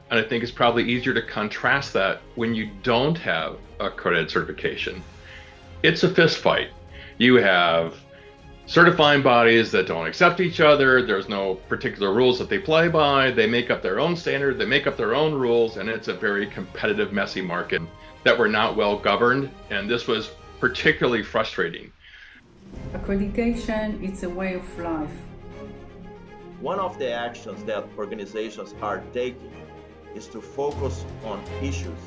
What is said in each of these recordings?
And I think it's probably easier to contrast that when you don't have accredited certification. It's a fist fight. You have certifying bodies that don't accept each other. There's no particular rules that they play by. They make up their own standard, they make up their own rules, and it's a very competitive, messy market that we're not well governed. And this was particularly frustrating. Accreditation is a way of life. One of the actions that organizations are taking is to focus on issues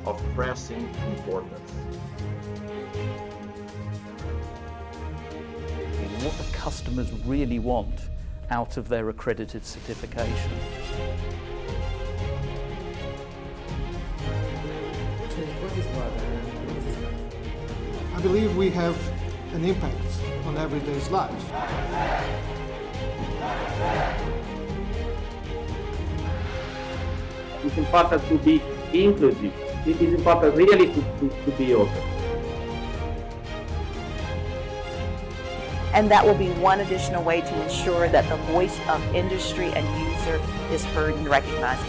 of pressing importance. What the customers really want out of their accredited certification. I believe we have an impact on everyday's life. It's important to be inclusive. It is important really to be open. And that will be one additional way to ensure that the voice of industry and user is heard and recognized.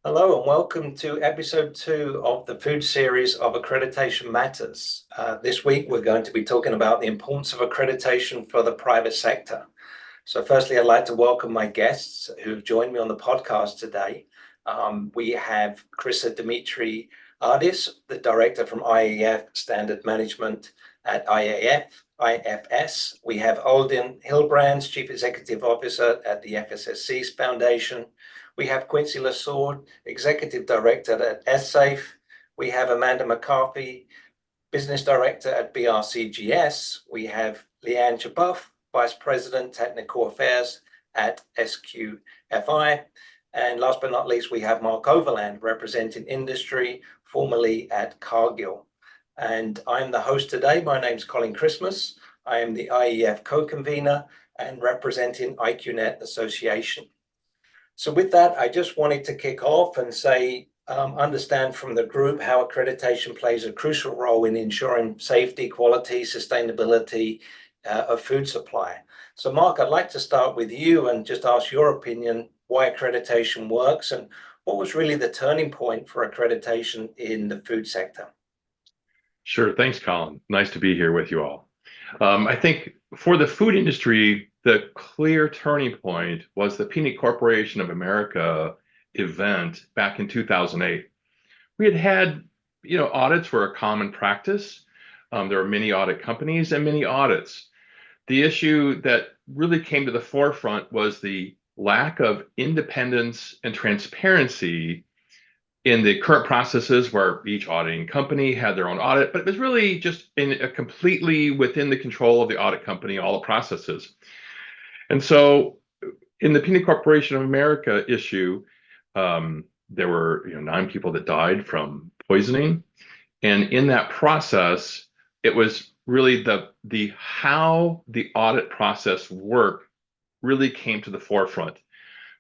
Hello and welcome to episode 2 of the food series of Accreditation Matters. This week we're going to be talking about the importance of accreditation for the private sector. So firstly, I'd like to welcome my guests who've joined me on the podcast today. We have Chryssa Dimitriadis, the director from IAF Standard Management at IFS. We have Aldin Hilbrands, chief executive officer at the FSSC Foundation. We have Quincy Lissaur, executive director at SSAFE. We have Amanda McCarthy, business director at BRCGS. We have Leann Chuboff, vice president technical affairs at SQFI. And last but not least, we have Mark Overland, representing industry, formerly at Cargill. And I'm the host today. My name's Colin Chrismas. I am the IEF co-convenor and representing IQNET Association. So with that, I just wanted to kick off and say, understand from the group how accreditation plays a crucial role in ensuring safety, quality, sustainability of food supply. So Mark, I'd like to start with you and just ask your opinion why accreditation works and what was really the turning point for accreditation in the food sector. Sure. Thanks, Colin. Nice to be here with you all. I think for the food industry, the clear turning point was the Peanut Corporation of America event back in 2008. We had audits were a common practice. There were many audit companies and many audits. The issue that really came to the forefront was the lack of independence and transparency in the current processes where each auditing company had their own audit, but it was really just completely within the control of the audit company, all the processes. And so in the Peanut Corporation of America issue, there were 9 people that died from poisoning. And in that process, it was really the how the audit process worked really came to the forefront.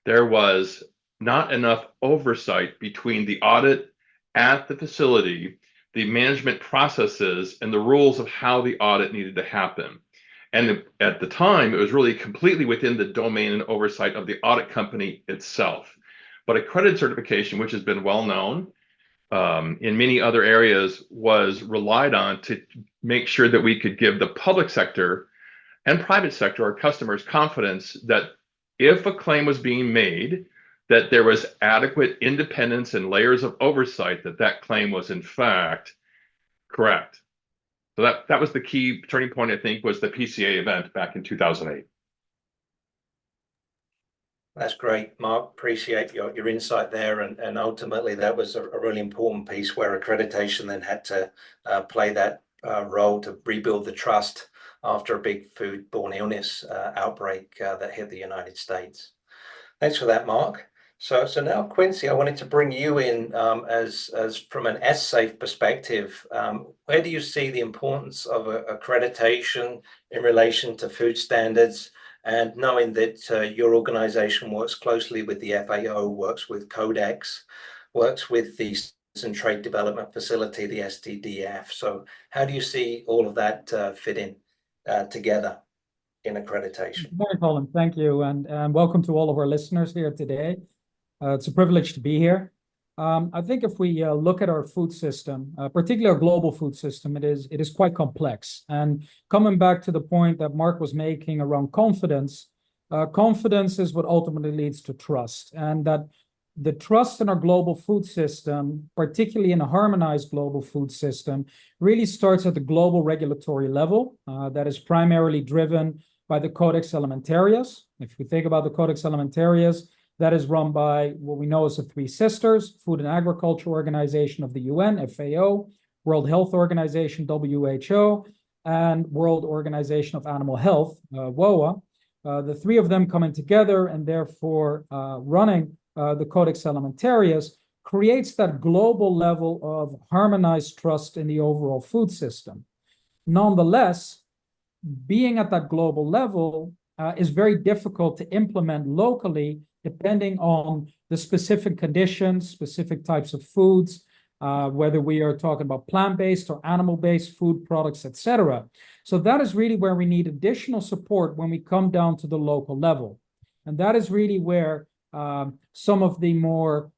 There was not enough oversight between the audit at the facility, the management processes, and the rules of how the audit needed to happen. And at the time, it was really completely within the domain and oversight of the audit company itself. But accredited certification, which has been well known in many other areas, was relied on to make sure that we could give the public sector and private sector, our customers, confidence that if a claim was being made, that there was adequate independence and layers of oversight that claim was in fact correct. So that was the key turning point, I think, was the PCA event back in 2008. That's great, Mark. Appreciate your insight there. And ultimately, that was a really important piece where accreditation then had to play that role to rebuild the trust after a big foodborne illness outbreak that hit the United States. Thanks for that, Mark. So now, Quincy, I wanted to bring you in as from an SSAFE perspective. Where do you see the importance of accreditation in relation to food standards? And knowing that your organization works closely with the FAO, works with Codex, works with the and Trade Development Facility, the STDF. So how do you see all of that fit in together? in accreditation. Good morning, Colin. Thank you, and welcome to all of our listeners here today. It's a privilege to be here. I think if we look at our food system, particularly our global food system, it is quite complex. And coming back to the point that Mark was making around confidence, confidence is what ultimately leads to trust, and that the trust in our global food system, particularly in a harmonized global food system, really starts at the global regulatory level. That is primarily driven by the Codex Alimentarius. If we think about the Codex Alimentarius, that is run by what we know as the Three Sisters, Food and Agriculture Organization of the UN, FAO, World Health Organization, WHO, and World Organization of Animal Health, WOA. The three of them coming together and therefore running the Codex Alimentarius creates that global level of harmonized trust in the overall food system. Nonetheless, being at that global level is very difficult to implement locally, depending on the specific conditions, specific types of foods, whether we are talking about plant-based or animal-based food products, etc. So that is really where we need additional support when we come down to the local level. And that is really where some of the more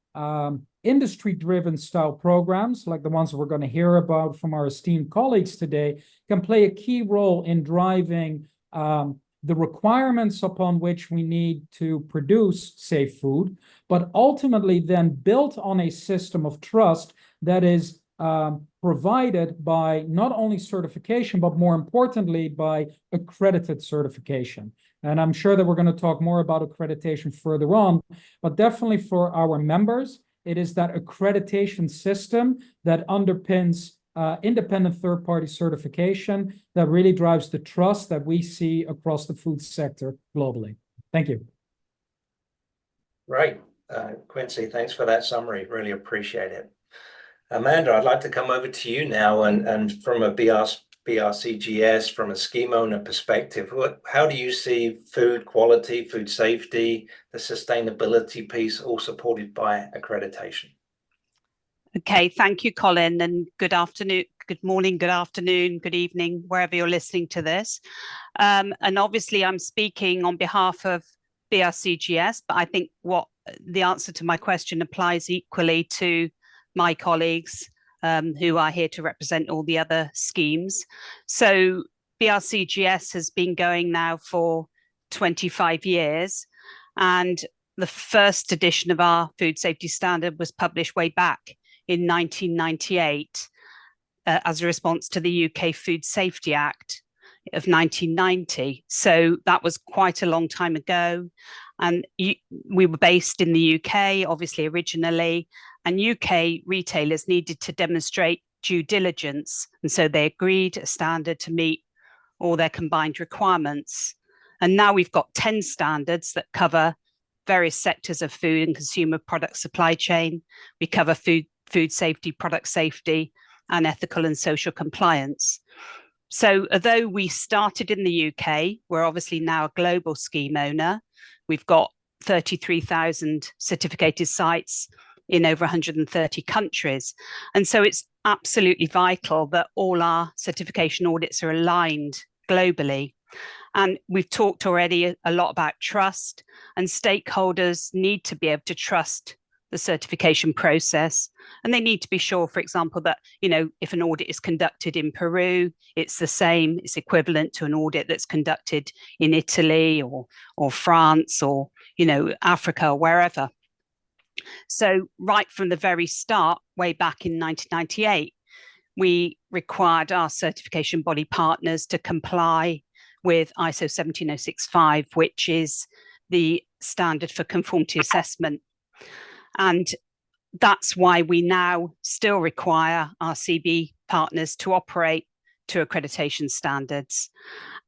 industry-driven style programs, like the ones we're going to hear about from our esteemed colleagues today, can play a key role in driving the requirements upon which we need to produce safe food, but ultimately then built on a system of trust that is provided by not only certification, but more importantly, by accredited certification. And I'm sure that we're going to talk more about accreditation further on, but definitely for our members, it is that accreditation system that underpins independent third-party certification that really drives the trust that we see across the food sector globally. Thank you. Right. Quincy, thanks for that summary. Really appreciate it. Amanda, I'd like to come over to you now and from a BRCGS, from a scheme owner perspective, how do you see food quality, food safety, the sustainability piece all supported by accreditation? Okay, thank you, Colin, and good afternoon, good morning, good afternoon, good evening, wherever you're listening to this. And obviously I'm speaking on behalf of BRCGS, but I think what the answer to my question applies equally to my colleagues who are here to represent all the other schemes. So BRCGS has been going now for 25 years, and the first edition of our food safety standard was published way back in 1998 as a response to the UK Food Safety Act of 1990. So that was quite a long time ago. And we were based in the UK, obviously originally, and UK retailers needed to demonstrate due diligence. And so they agreed a standard to meet all their combined requirements. And now we've got 10 standards that cover various sectors of food and consumer product supply chain. We cover food safety, product safety, and ethical and social compliance. So although we started in the UK, we're obviously now a global scheme owner. We've got 33,000 certificated sites in over 130 countries. And so it's absolutely vital that all our certification audits are aligned globally. And we've talked already a lot about trust, and stakeholders need to be able to trust the certification process. And they need to be sure, for example, that, you know, if an audit is conducted in Peru, it's the same, it's equivalent to an audit that's conducted in Italy or France or, you know, Africa or wherever. So right from the very start, way back in 1998, we required our certification body partners to comply with ISO 17065, which is the standard for conformity assessment. And that's why we now still require our CB partners to operate to accreditation standards.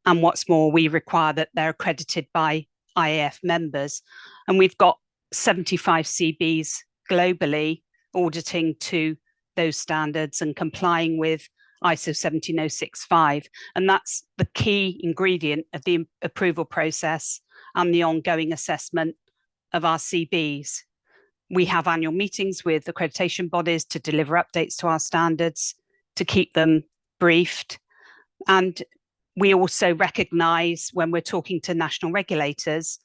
And what's more, we require that they're accredited by IAF members. And we've got 75 CBs globally auditing to those standards and complying with ISO 17065. And that's the key ingredient of the approval process and the ongoing assessment of our CBs. We have annual meetings with accreditation bodies to deliver updates to our standards, to keep them briefed. And we also recognise when we're talking to national regulators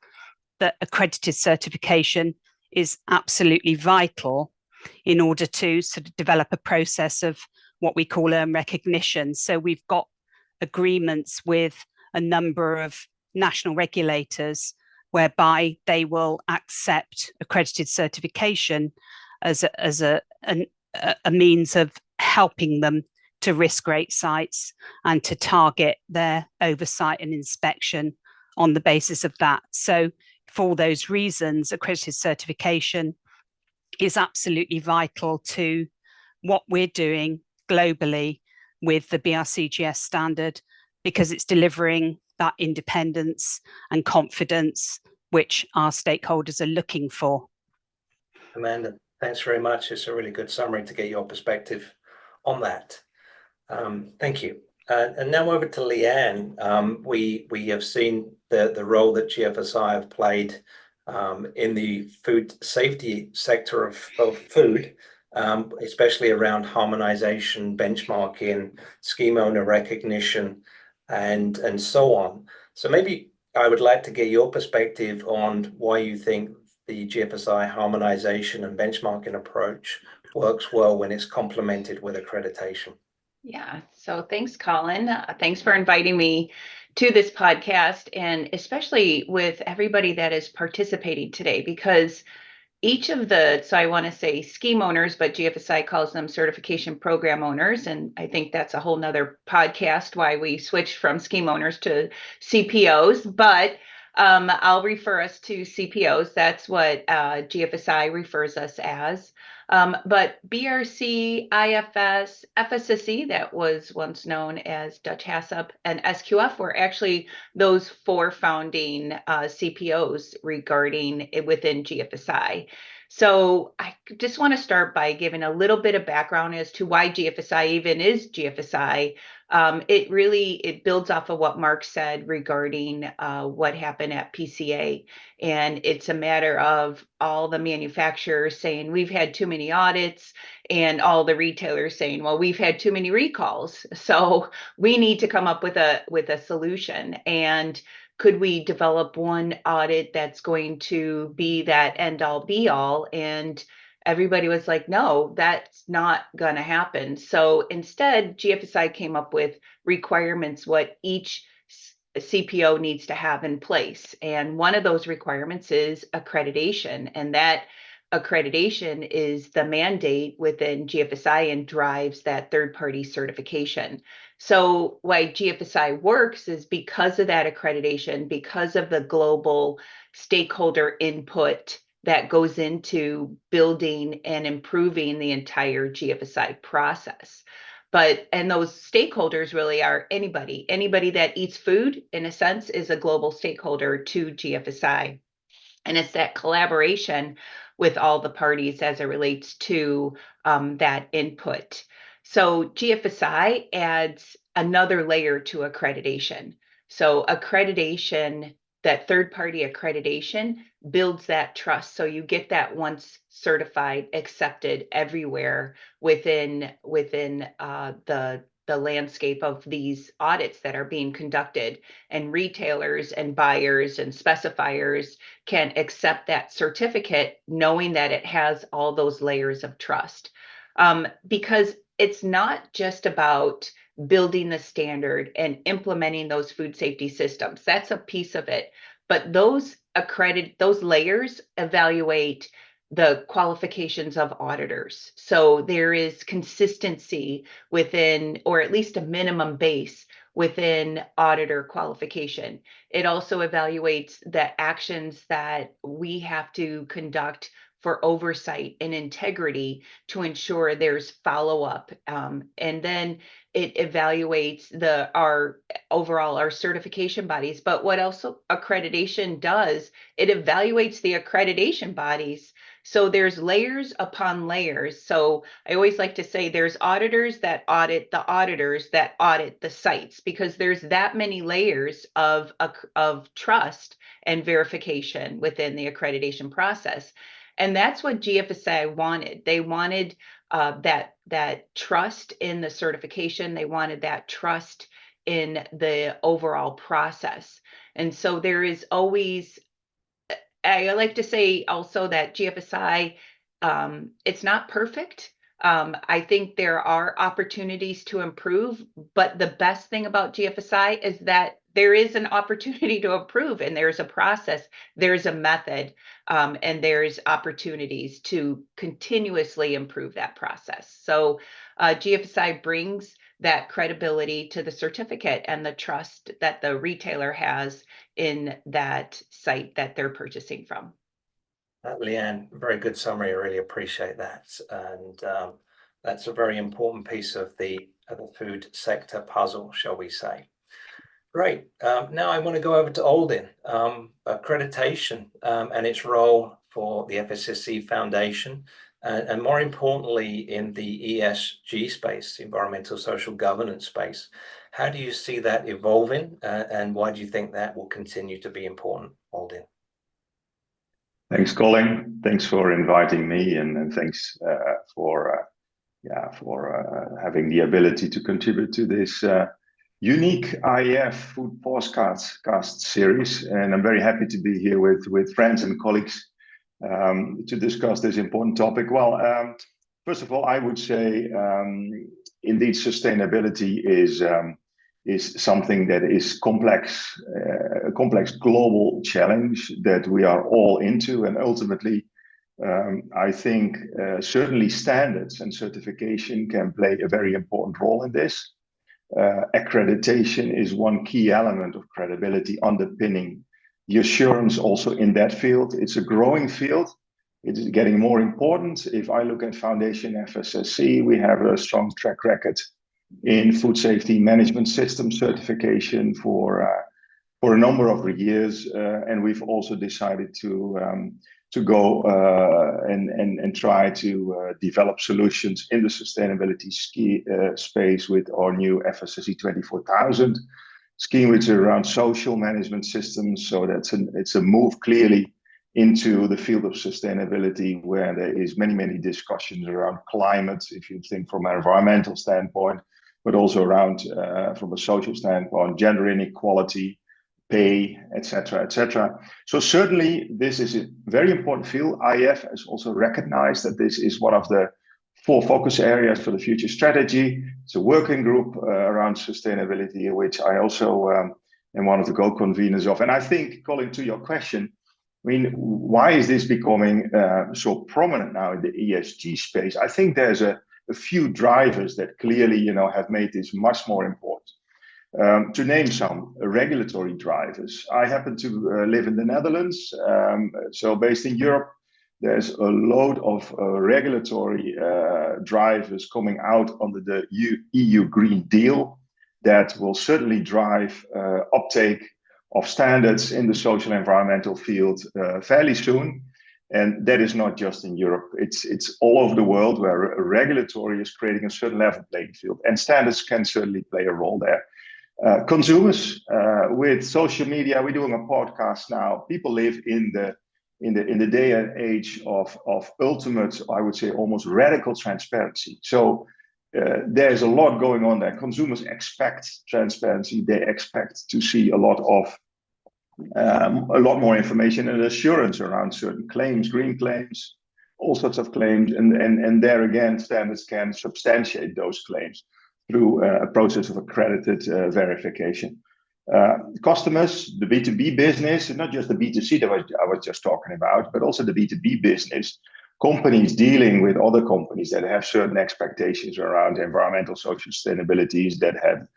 that accredited certification is absolutely vital in order to sort of develop a process of what we call recognition. So we've got agreements with a number of national regulators whereby they will accept accredited certification as a means of helping them to risk rate sites and to target their oversight and inspection on the basis of that. So for those reasons, accredited certification is absolutely vital to what we're doing globally with the BRCGS standard, because it's delivering that independence and confidence which our stakeholders are looking for. Amanda, thanks very much. It's a really good summary to get your perspective on that. Thank you. And now over to Leann. We have seen the role that GFSI have played in the food safety sector of food, especially around harmonization, benchmarking, scheme owner recognition, and so on. So maybe I would like to get your perspective on why you think the GFSI harmonization and benchmarking approach works well when it's complemented with accreditation. Yeah, so thanks, Colin. Thanks for inviting me to this podcast, and especially with everybody that is participating today, because each of so I want to say scheme owners, but GFSI calls them certification program owners. And I think that's a whole nother podcast why we switched from scheme owners to CPOs. But I'll refer us to CPOs. That's what GFSI refers us as. But BRC, IFS, FSSC, that was once known as Dutch HACCP, and SQF were actually those four founding CPOs regarding it within GFSI. So I just want to start by giving a little bit of background as to why GFSI even is GFSI. It builds off of what Mark said regarding what happened at PCA. And it's a matter of all the manufacturers saying we've had too many audits, and all the retailers saying, well, we've had too many recalls. So we need to come up with a solution. And could we develop one audit that's going to be that end all be all? And everybody was like, no, that's not going to happen. So instead, GFSI came up with requirements, what each CPO needs to have in place. And one of those requirements is accreditation. And that accreditation is the mandate within GFSI and drives that third-party certification. So why GFSI works is because of that accreditation, because of the global stakeholder input that goes into building and improving the entire GFSI process. And those stakeholders really are anybody that eats food, in a sense, is a global stakeholder to GFSI. And it's that collaboration with all the parties as it relates to that input. So GFSI adds another layer to accreditation. So accreditation, that third-party accreditation, builds that trust. So you get that once certified, accepted everywhere within the landscape of these audits that are being conducted, and retailers and buyers and specifiers can accept that certificate knowing that it has all those layers of trust. Because it's not just about building the standard and implementing those food safety systems. That's a piece of it. But those layers evaluate the qualifications of auditors. So there is consistency within, or at least a minimum base within auditor qualification. It also evaluates the actions that we have to conduct for oversight and integrity to ensure there's follow-up. And then it evaluates our certification bodies. But what else accreditation does, it evaluates the accreditation bodies. So there's layers upon layers. So I always like to say there's auditors that audit the auditors that audit the sites, because there's that many layers of trust and verification within the accreditation process. And that's what GFSI wanted. They wanted that trust in the certification. They wanted that trust in the overall process. And so there is always, I like to say also that GFSI, it's not perfect. I think there are opportunities to improve, but the best thing about GFSI is that there is an opportunity to improve, and there's a process, there's a method, and there's opportunities to continuously improve that process. So GFSI brings that credibility to the certificate and the trust that the retailer has in that site that they're purchasing from. Leann, very good summary. I really appreciate that. And that's a very important piece of the food sector puzzle, shall we say. Great. Now I want to go over to Aldin, accreditation and its role for the FSSC Foundation, and more importantly, in the ESG space, environmental social governance space. How do you see that evolving, and why do you think that will continue to be important, Aldin? Thanks, Colin. Thanks for inviting me, and thanks for having the ability to contribute to this unique IEF Food Podcast series. And I'm very happy to be here with friends and colleagues to discuss this important topic. Well, first of all, I would say indeed sustainability is something that is complex, a complex global challenge that we are all into, and ultimately I think certainly standards and certification can play a very important role in this. Accreditation is one key element of credibility underpinning the assurance also in that field. It's a growing field. It is getting more important. If I look at Foundation FSSC, we have a strong track record in food safety management system certification for a number of years, and we've also decided to go and try to develop solutions in the sustainability space with our new FSSC 24000 scheme, which is around social management systems. So it's a move clearly into the field of sustainability, where there is many discussions around climate, if you think from an environmental standpoint, but also around from a social standpoint, gender inequality, pay, etc. So certainly this is a very important field. IEF has also recognized that this is one of the 4 focus areas for the future strategy. It's a working group around sustainability, which I also am one of the co-conveners of. And I think, Colin, to your question, I mean, why is this becoming so prominent now in the ESG space? I think there's a few drivers that clearly, have made this much more important. To name some regulatory drivers, I happen to live in the Netherlands, so based in Europe, there's a load of regulatory drivers coming out under the EU Green Deal that will certainly drive uptake of standards in the social environmental field fairly soon. And that is not just in Europe, it's all over the world where regulatory is creating a certain level playing field, and standards can certainly play a role there. Consumers, with social media, we're doing a podcast now. People live in the day and age of ultimate, I would say, almost radical transparency. So there's a lot going on there. Consumers expect transparency. They expect to see a lot more information and assurance around certain claims, green claims, all sorts of claims, and there again, standards can substantiate those claims through a process of accredited verification. Customers, the B2B business, and not just the B2C that I was just talking about, but also the B2B business, companies dealing with other companies that have certain expectations around environmental, social sustainabilities that have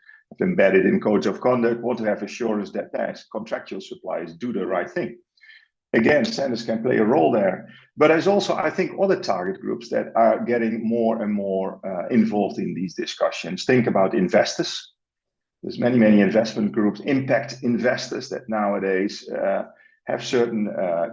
embedded in codes of conduct, want to have assurance that their contractual suppliers do the right thing. Again, standards can play a role there, but there's also, I think, other target groups that are getting more and more involved in these discussions. Think about investors. There's many investment groups, impact investors that nowadays have certain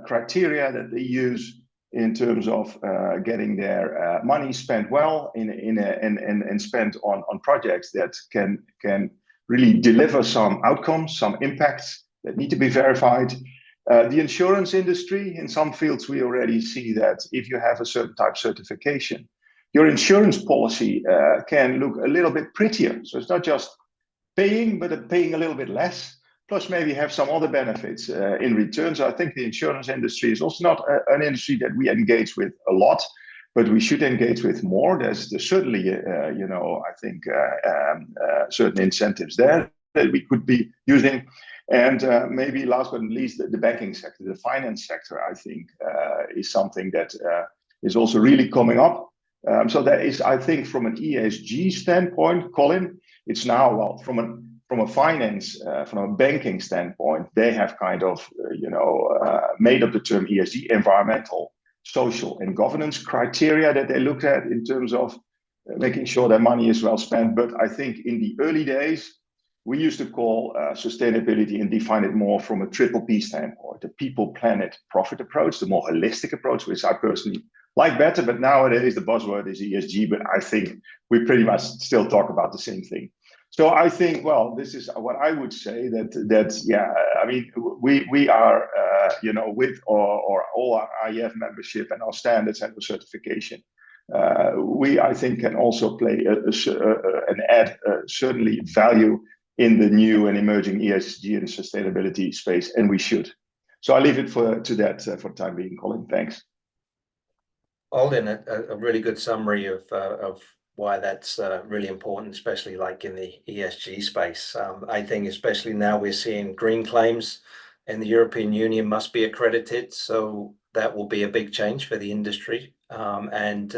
criteria that they use in terms of getting their money spent well and spent on projects that can really deliver some outcomes, some impacts that need to be verified. The insurance industry, in some fields, we already see that if you have a certain type certification, your insurance policy can look a little bit prettier. So it's not just paying, but paying a little bit less, plus maybe have some other benefits in return. So I think the insurance industry is also not an industry that we engage with a lot, but we should engage with more. There's certainly, I think certain incentives there that we could be using. And maybe last but not least, the banking sector, the finance sector, I think is something that is also really coming up. So that is, I think, from an ESG standpoint, Colin, it's now, well, from a finance, from a banking standpoint, they have kind of, made up the term ESG, environmental, social, and governance criteria that they look at in terms of making sure their money is well spent. But I think in the early days, we used to call sustainability and define it more from a triple P standpoint, the people, planet, profit approach, the more holistic approach, which I personally like better. But nowadays, the buzzword is ESG, but I think we pretty much still talk about the same thing. So I think, well, this is what I would say we are, with our all our IEF membership and our standards and the certification, I think can also play and add certainly value in the new and emerging ESG and sustainability space, and we should. So I leave it to that for the time being, Colin. Thanks. Aldin, a really good summary of why that's really important, especially like in the ESG space. I think especially now we're seeing green claims in the European Union must be accredited, so that will be a big change for the industry. And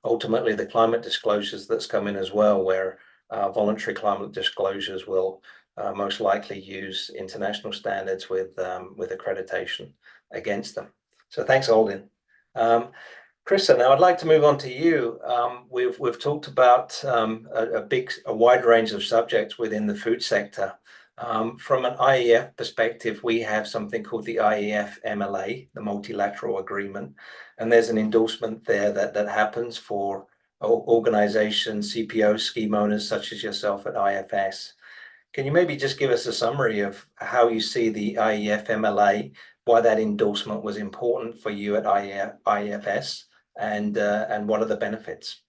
ultimately the climate disclosures that's coming as well, where voluntary climate disclosures will most likely use international standards with accreditation against them. So thanks, Aldin. Chryssa, now I'd like to move on to you. We've talked about a wide range of subjects within the food sector. From an IEF perspective, we have something called the IEF MLA, the Multilateral Agreement, and there's an endorsement there that happens for organizations, CPOs, scheme owners such as yourself at IFS. Can you maybe just give us a summary of how you see the IEF MLA, why that endorsement was important for you at IFS, and what are the benefits?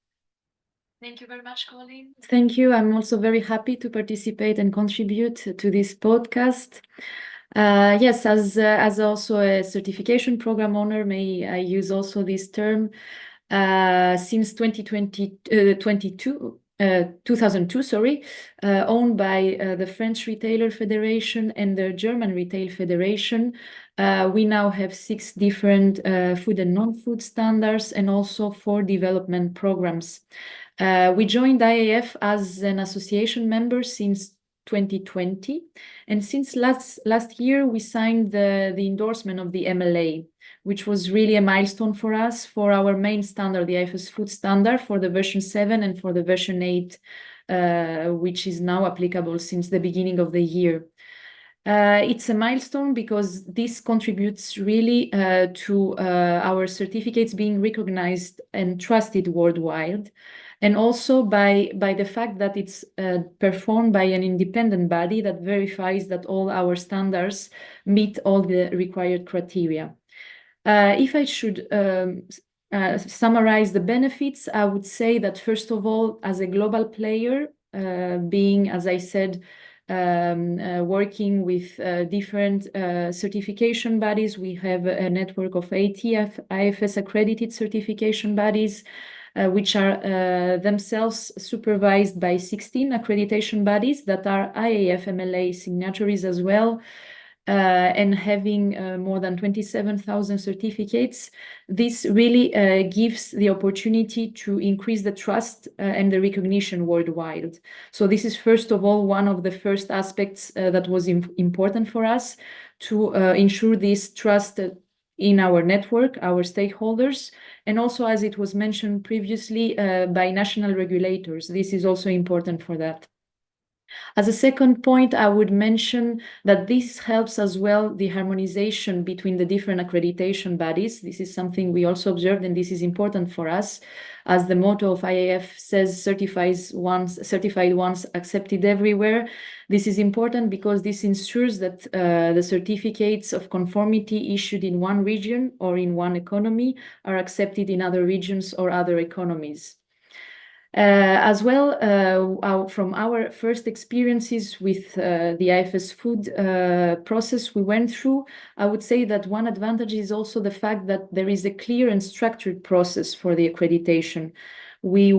Thank you very much, Colin. Thank you. I'm also very happy to participate and contribute to this podcast. Yes, as also a certification program owner, may I use also this term. Since 2002, owned by the French Retailer Federation and the German Retail Federation, we now have 6 different food and non-food standards and also 4 development programs. We joined IAF as an association member since 2020, and since last year we signed the endorsement of the MLA, which was really a milestone for us for our main standard, the IFS food standard, for the version 7 and for the version 8, which is now applicable since the beginning of the year. It's a milestone because this contributes really to our certificates being recognized and trusted worldwide, and also by the fact that it's performed by an independent body that verifies that all our standards meet all the required criteria. If I should summarize the benefits, I would say that first of all, as a global player, being, as I said, working with different certification bodies, we have a network of 80 IFS accredited certification bodies, which are themselves supervised by 16 accreditation bodies that are IAF MLA signatories as well, and having more than 27,000 certificates. This really gives the opportunity to increase the trust and the recognition worldwide. So this is first of all one of the first aspects that was important for us to ensure this trust in our network, our stakeholders, and also, as it was mentioned previously, by national regulators. This is also important for that. As a second point, I would mention that this helps as well the harmonization between the different accreditation bodies. This is something we also observed, and this is important for us, as the motto of IAF says, certified once, accepted everywhere. This is important because this ensures that the certificates of conformity issued in one region or in one economy are accepted in other regions or other economies. As well, from our first experiences with the IFS food process we went through, I would say that one advantage is also the fact that there is a clear and structured process for the accreditation. We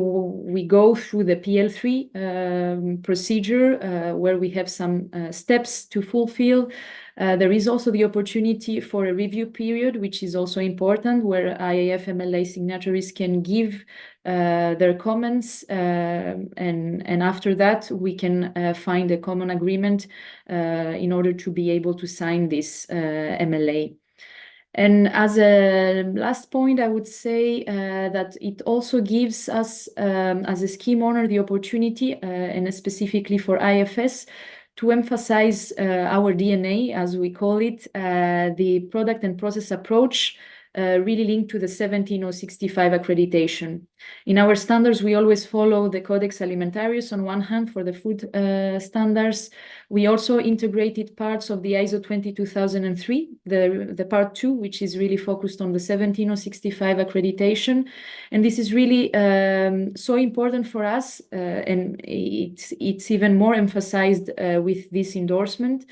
go through the PL3 procedure where we have some steps to fulfill. There is also the opportunity for a review period, which is also important, where IAF MLA signatories can give their comments, and after that we can find a common agreement in order to be able to sign this MLA. And as a last point, I would say that it also gives us, as a scheme owner, the opportunity, and specifically for IFS, to emphasize our DNA, as we call it, the product and process approach, really linked to the 17065 accreditation. In our standards, we always follow the Codex Alimentarius on one hand for the food standards. We also integrated parts of the ISO 22003, the part 2, which is really focused on the 17065 accreditation. And this is really so important for us, and it's even more emphasized with this endorsement.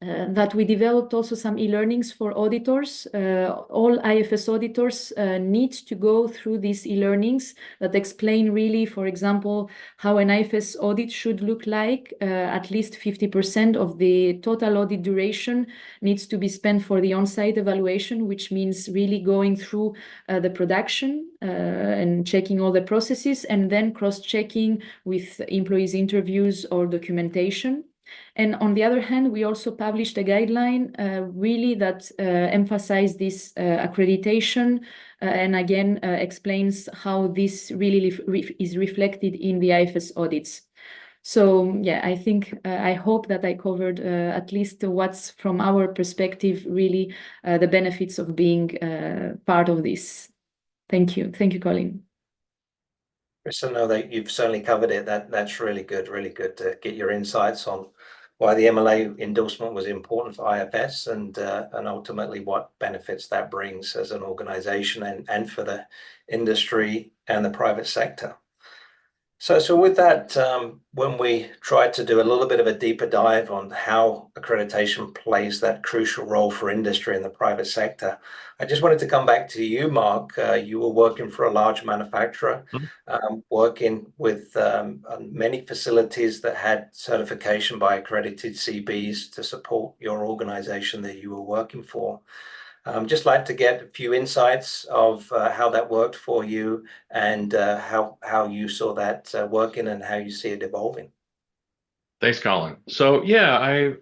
That we developed also some e-learnings for auditors. All IFS auditors need to go through these e-learnings that explain really, for example, how an IFS audit should look like. At least 50% of the total audit duration needs to be spent for the on-site evaluation, which means really going through the production and checking all the processes, and then cross-checking with employees' interviews or documentation. And on the other hand, we also published a guideline really that emphasizes this accreditation and again explains how this really is reflected in the IFS audits. So yeah, I think I hope that I covered at least what's from our perspective really the benefits of being part of this. Thank you. Thank you, Colin. Chryssa, know that you've certainly covered it. That's really good to get your insights on why the MLA endorsement was important for IFS and ultimately what benefits that brings as an organization and for the industry and the private sector. So with that, when we tried to do a little bit of a deeper dive on how accreditation plays that crucial role for industry and the private sector, I just wanted to come back to you, Mark. You were working for a large manufacturer, working with many facilities that had certification by accredited CBs to support your organization that you were working for. Just like to get a few insights of how that worked for you and how you saw that working and how you see it evolving. Thanks, Colin. So yeah,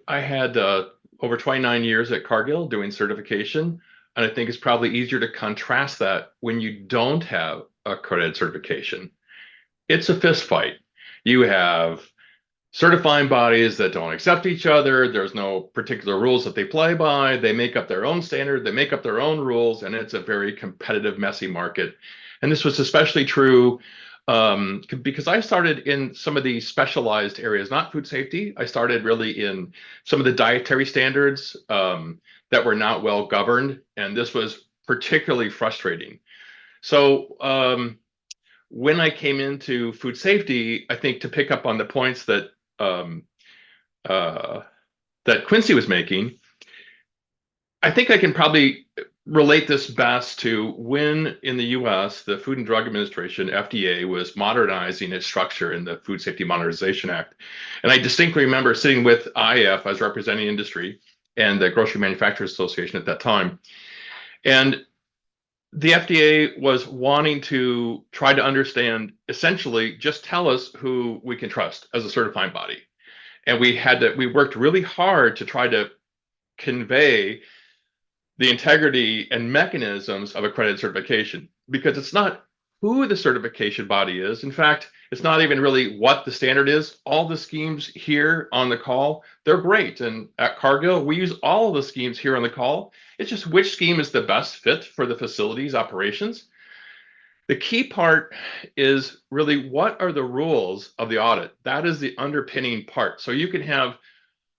I had over 29 years at Cargill doing certification, and I think it's probably easier to contrast that when you don't have accredited certification. It's a fist fight. You have certifying bodies that don't accept each other. There's no particular rules that they play by. They make up their own standard. They make up their own rules, and it's a very competitive, messy market. And this was especially true because I started in some of the specialized areas, not food safety. I started really in some of the dietary standards that were not well governed, and this was particularly frustrating. So when I came into food safety, I think to pick up on the points that that Quincy was making, I think I can probably relate this best to when in the US, the Food and Drug Administration, FDA, was modernizing its structure in the Food Safety Modernization Act. And I distinctly remember sitting with IAF, I was representing industry, and the Grocery Manufacturers Association at that time. And the FDA was wanting to try to understand, essentially, just tell us who we can trust as a certifying body. And we worked really hard to try to convey the integrity and mechanisms of accredited certification, because it's not who the certification body is. In fact, it's not even really what the standard is. All the schemes here on the call, they're great. And at Cargill, we use all of the schemes here on the call. It's just which scheme is the best fit for the facility's operations. The key part is really what are the rules of the audit? That is the underpinning part. So you can have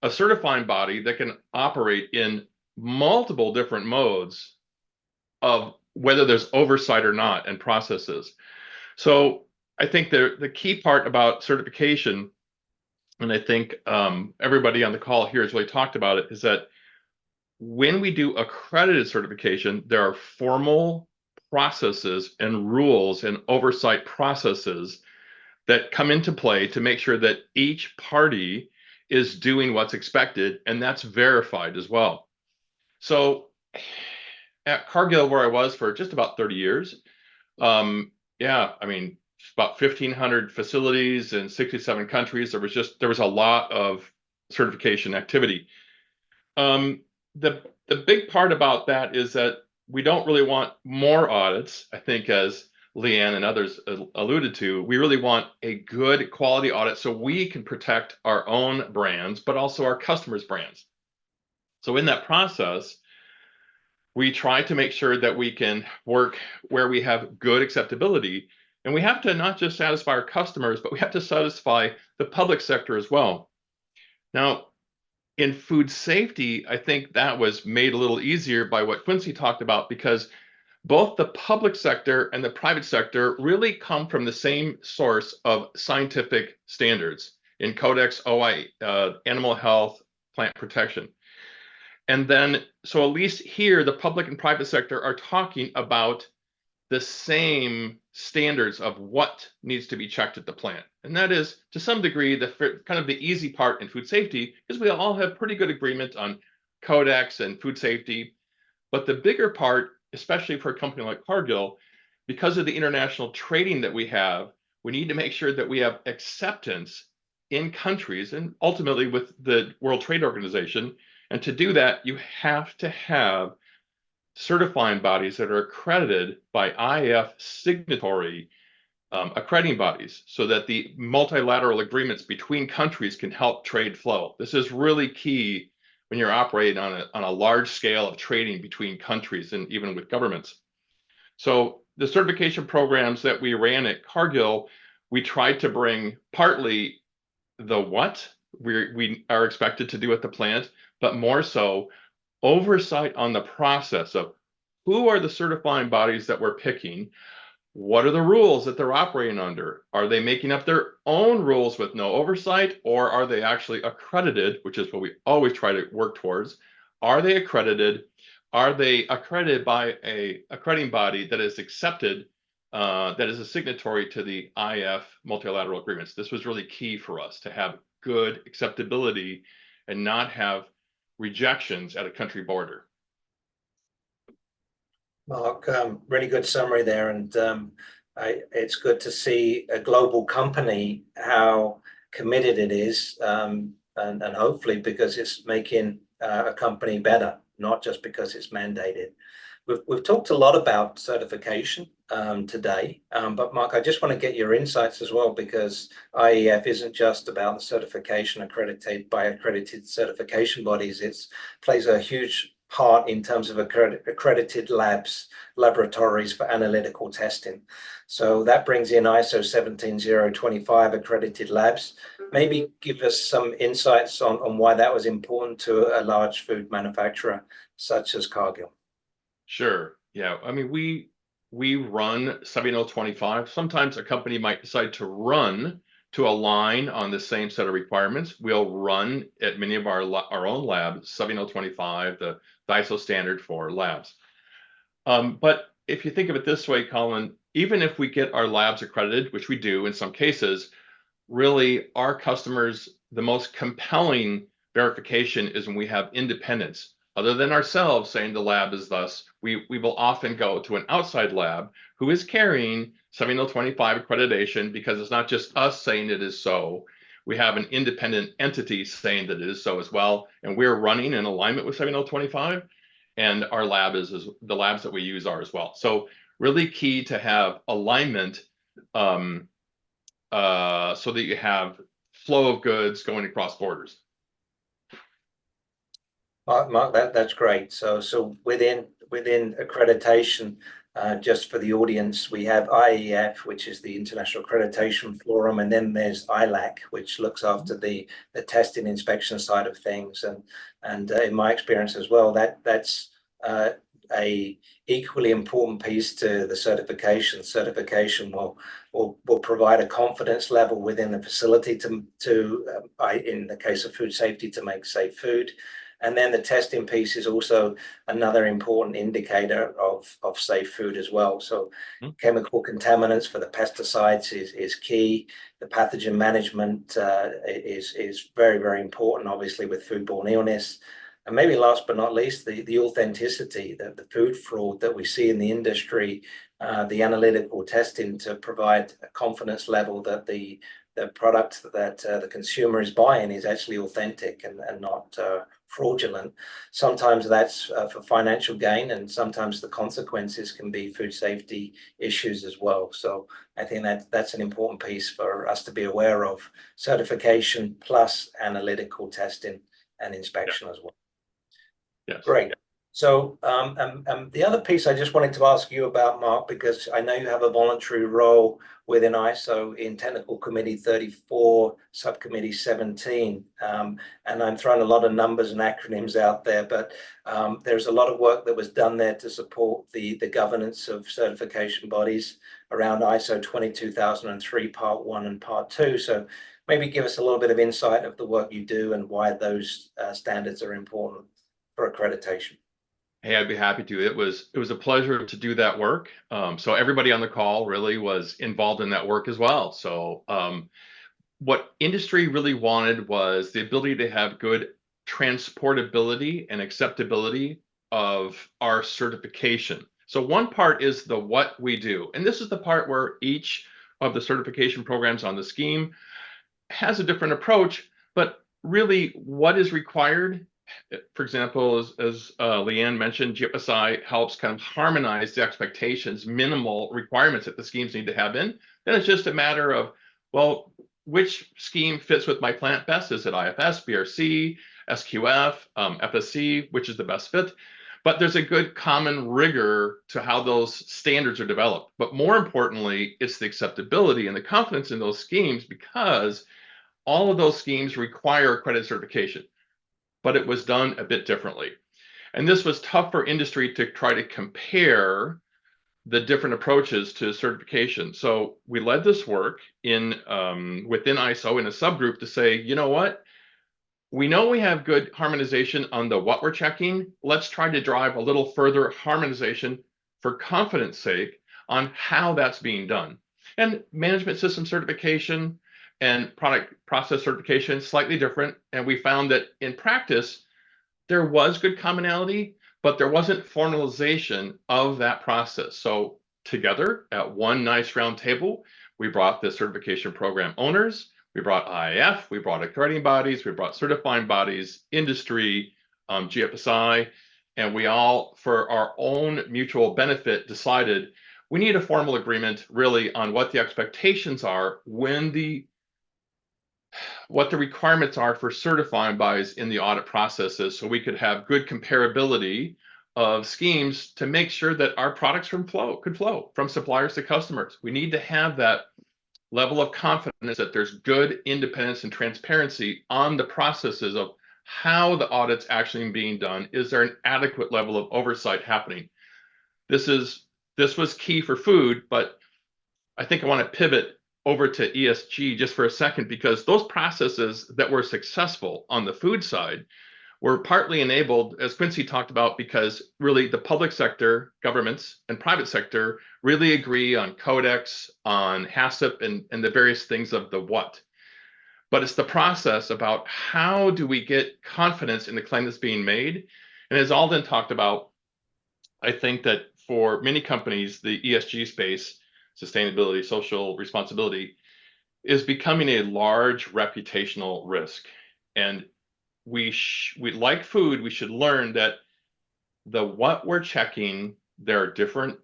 a certifying body that can operate in multiple different modes of whether there's oversight or not and processes. So I think the key part about certification, and I think everybody on the call here has really talked about it, is that when we do accredited certification, there are formal processes and rules and oversight processes that come into play to make sure that each party is doing what's expected, and that's verified as well. So at Cargill, where I was for just about 30 years, yeah, I mean, about 1,500 facilities in 67 countries. There was a lot of certification activity. The big part about that is that we don't really want more audits. I think, as Leann and others alluded to, we really want a good quality audit so we can protect our own brands, but also our customers' brands. So in that process, we try to make sure that we can work where we have good acceptability. And we have to not just satisfy our customers, but we have to satisfy the public sector as well. Now, in food safety, I think that was made a little easier by what Quincy talked about, because both the public sector and the private sector really come from the same source of scientific standards in Codex OI, animal health, plant protection. And then, so at least here, the public and private sector are talking about the same standards of what needs to be checked at the plant. And that is, to some degree, the kind of the easy part in food safety, because we all have pretty good agreement on Codex and food safety. But the bigger part, especially for a company like Cargill, because of the international trading that we have, we need to make sure that we have acceptance in countries and ultimately with the World Trade Organization. And to do that, you have to have certifying bodies that are accredited by IF signatory accrediting bodies, so that the multilateral agreements between countries can help trade flow. This is really key when you're operating on a large scale of trading between countries and even with governments. So the certification programs that we ran at Cargill, we tried to bring partly the what we are expected to do at the plant, but more so oversight on the process of who are the certifying bodies that we're picking, what are the rules that they're operating under, are they making up their own rules with no oversight, or are they actually accredited, which is what we always try to work towards. Are they accredited? Are they accredited by a accrediting body that is accepted, that is a signatory to the IF multilateral agreements? This was really key for us to have good acceptability and not have rejections at a country border. Mark, really good summary there, and it's good to see a global company, how committed it is, and hopefully because it's making a company better, not just because it's mandated. We've talked a lot about certification today, but Mark, I just want to get your insights as well, because IEF isn't just about the certification accredited by accredited certification bodies. It plays a huge part in terms of accredited laboratories for analytical testing. So that brings in ISO 17025 accredited labs. Maybe give us some insights on why that was important to a large food manufacturer such as Cargill. Sure. Yeah. I mean, we run 17025. Sometimes a company might decide to run to align on the same set of requirements. We'll run at many of our own labs 17025, the ISO standard for labs. But if you think of it this way, Colin, even if we get our labs accredited, which we do in some cases, really our customers, the most compelling verification is when we have independence. Other than ourselves saying the lab is thus, we will often go to an outside lab who is carrying 17025 accreditation, because it's not just us saying it is so. We have an independent entity saying that it is so as well, and we're running in alignment with 17025, and our lab is the labs that we use are as well. So really key to have alignment, so that you have flow of goods going across borders. Mark, that's great. So within accreditation, just for the audience, we have IEF, which is the International Accreditation Forum, and then there's ILAC, which looks after the testing inspection side of things. And in my experience as well, that's a equally important piece to the certification. Certification will provide a confidence level within the facility in the case of food safety, to make safe food. And then the testing piece is also another important indicator of safe food as well. So chemical contaminants for the pesticides is key. The pathogen management is very, very important, obviously, with foodborne illness. And maybe last but not least, the authenticity, the food fraud that we see in the industry, the analytical testing to provide a confidence level that the product that the consumer is buying is actually authentic and not fraudulent. Sometimes that's for financial gain, and sometimes the consequences can be food safety issues as well. So I think that's an important piece for us to be aware of: certification plus analytical testing and inspection as well. Yes. Great. So the other piece I just wanted to ask you about, Mark, because I know you have a voluntary role within ISO in Technical Committee 34, Subcommittee 17. And I'm throwing a lot of numbers and acronyms out there, but there's a lot of work that was done there to support the governance of certification bodies around ISO 22003 Part 1 and Part 2. So maybe give us a little bit of insight of the work you do and why those standards are important for accreditation. Hey, I'd be happy to. It was a pleasure to do that work. So everybody on the call really was involved in that work as well. So what industry really wanted was the ability to have good transportability and acceptability of our certification. So one part is the what we do. And this is the part where each of the certification programs on the scheme has a different approach, but really what is required. For example, as Leann mentioned, GFSI helps kind of harmonize the expectations, minimal requirements that the schemes need to have in. Then it's just a matter of, well, which scheme fits with my plant best? Is it IFS, BRC, SQF, FSC, which is the best fit? But there's a good common rigor to how those standards are developed. But more importantly, it's the acceptability and the confidence in those schemes, because all of those schemes require accredited certification, but it was done a bit differently. And this was tough for industry to try to compare the different approaches to certification. So we led this work in within ISO in a subgroup to say, you know what? We know we have good harmonization on the what we're checking. Let's try to drive a little further harmonization for confidence sake on how that's being done. And management system certification and product process certification, slightly different. And we found that in practice, there was good commonality, but there wasn't formalization of that process. So together at one nice round table, we brought the certification program owners, we brought IIF, we brought accrediting bodies, we brought certifying bodies, industry, GFSI, and we all, for our own mutual benefit, decided we need a formal agreement really on what the expectations are what the requirements are for certifying bodies in the audit processes, so we could have good comparability of schemes to make sure that our products could flow from suppliers to customers. We need to have that level of confidence that there's good independence and transparency on the processes of how the audit's actually being done. Is there an adequate level of oversight happening? This was key for food, but I think I want to pivot over to ESG just for a second, because those processes that were successful on the food side were partly enabled, as Quincy talked about, because really the public sector, governments, and private sector really agree on codex, on HACCP, and the various things of the what. But it's the process about how do we get confidence in the claim that's being made. And as Aldin talked about, I think that for many companies, the ESG space, sustainability, social responsibility, is becoming a large reputational risk. And we like food, we should learn that the what we're checking, there are different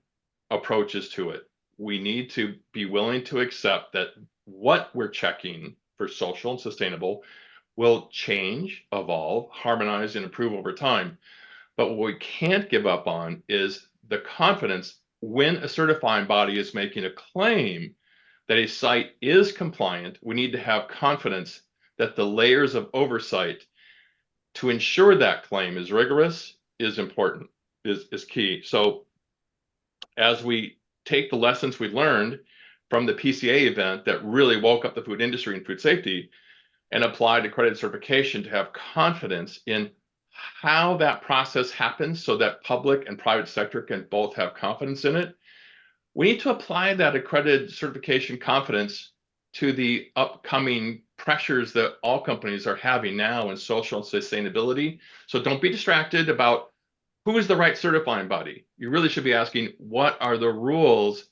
approaches to it. We need to be willing to accept that what we're checking for social and sustainable will change, evolve, harmonize, and improve over time. But what we can't give up on is the confidence when a certifying body is making a claim that a site is compliant. We need to have confidence that the layers of oversight to ensure that claim is rigorous is important, is key. So as we take the lessons we learned from the PCA event that really woke up the food industry and food safety and applied accredited certification to have confidence in how that process happens so that public and private sector can both have confidence in it, we need to apply that accredited certification confidence to the upcoming pressures that all companies are having now in social and sustainability. So don't be distracted about who is the right certifying body. You really should be asking, what are the rules